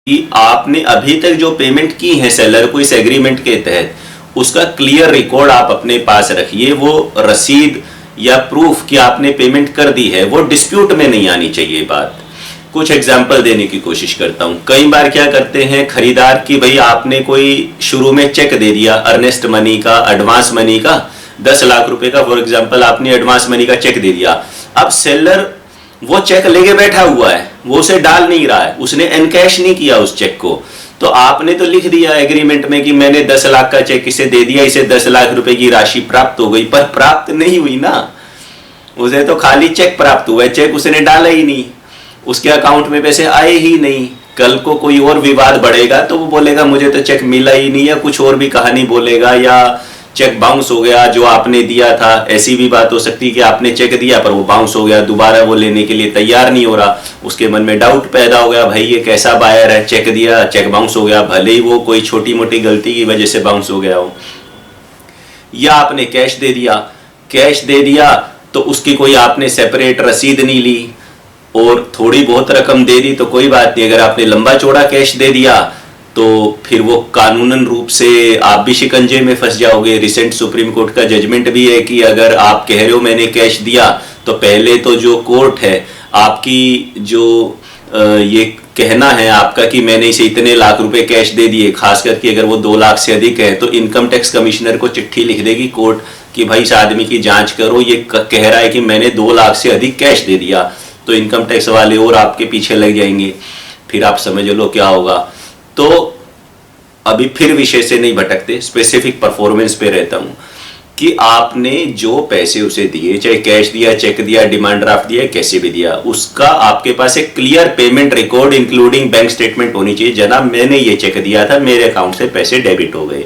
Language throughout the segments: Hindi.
कि आपने अभी तक जो पेमेंट की है सेलर को इस एग्रीमेंट के तहत, उसका क्लियर रिकॉर्ड आप अपने पास रखिए। वो रसीद या प्रूफ कि आपने पेमेंट कर दी है वो डिस्प्यूट में नहीं आनी चाहिए बात। कुछ एग्जाम्पल देने की कोशिश करता हूं। कई बार क्या करते हैं खरीदार कि भाई आपने कोई शुरू में चेक दे दिया अर्नेस्ट मनी का, एडवांस मनी का 10 लाख रुपए का फॉर एग्जाम्पल आपने एडवांस मनी का चेक दे दिया। अब सेलर वो चेक लेके बैठा हुआ है, वो उसे डाल नहीं रहा है, उसने एनकैश नहीं किया उस चेक को। तो आपने तो लिख दिया एग्रीमेंट में कि मैंने 10 लाख का चेक इसे दे दिया, इसे 10 लाख रुपए की राशि प्राप्त हो गई, पर प्राप्त नहीं हुई ना, उसे तो खाली चेक प्राप्त हुआ है, चेक उसने डाला ही नहीं, उसके अकाउंट में पैसे आए ही नहीं। कल को कोई और विवाद बढ़ेगा तो वो बोलेगा मुझे तो चेक मिला ही नहीं, या कुछ और भी कहानी बोलेगा, या चेक बाउंस हो गया जो आपने दिया था। ऐसी भी बात हो सकती है कि आपने चेक दिया पर वो बाउंस हो गया, दोबारा वो लेने के लिए तैयार नहीं हो रहा, उसके मन में डाउट पैदा हो गया, भाई ये कैसा बायर है, चेक दिया चेक बाउंस हो गया, भले ही वो कोई छोटी मोटी गलती की वजह से बाउंस हो गया हो। या आपने कैश दे दिया तो उसकी कोई आपने सेपरेट रसीद नहीं ली, और थोड़ी बहुत रकम दे दी तो कोई बात नहीं, अगर आपने लंबा चौड़ा कैश दे दिया तो फिर वो कानूनन रूप से आप भी शिकंजे में फंस जाओगे। रिसेंट सुप्रीम कोर्ट का जजमेंट भी है कि अगर आप कह रहे हो मैंने कैश दिया, तो पहले तो जो कोर्ट है आपकी जो ये कहना है आपका कि मैंने इसे इतने लाख रुपए कैश दे दिए, खास करके अगर वो 2 लाख से अधिक है तो इनकम टैक्स कमिश्नर को चिट्ठी लिख देगी कोर्ट कि भाई इस आदमी की जांच करो, ये कह रहा है कि मैंने 2 लाख से अधिक कैश दे दिया। तो इनकम टैक्स वाले और आपके पीछे लग जाएंगे, फिर आप समझ लो क्या होगा। तो अभी फिर विषय से नहीं भटकते, स्पेसिफिक परफॉर्मेंस पे रहता हूं कि आपने जो पैसे उसे दिए, चाहे कैश दिया, चेक दिया, डिमांड ड्राफ्ट दिया, कैसे भी दिया, उसका आपके पास एक clear payment record including bank statement होनी चाहिए। जनाब मैंने ये चेक दिया था, मेरे अकाउंट से पैसे डेबिट हो गए,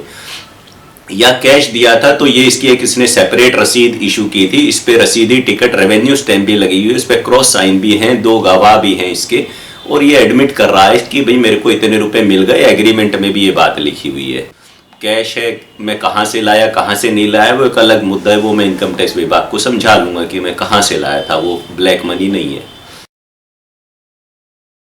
या कैश दिया था तो ये इसकी एक इसने सेपरेट रसीद इशू की थी, इस पे रसीदी टिकट रेवेन्यू स्टैंप भी लगी हुई है, इस पे क्रॉस साइन भी हैं, 2 गवाह भी हैं इसके, और ये एडमिट कर रहा है कि भाई मेरे को इतने रुपए मिल गए। एग्रीमेंट में भी ये बात लिखी हुई है। कैश है, मैं कहाँ से लाया कहाँ से नहीं लाया वो एक अलग मुद्दा है, वो मैं इनकम टैक्स विभाग को समझा लूंगा कि मैं कहाँ से लाया था, वो ब्लैक मनी नहीं है।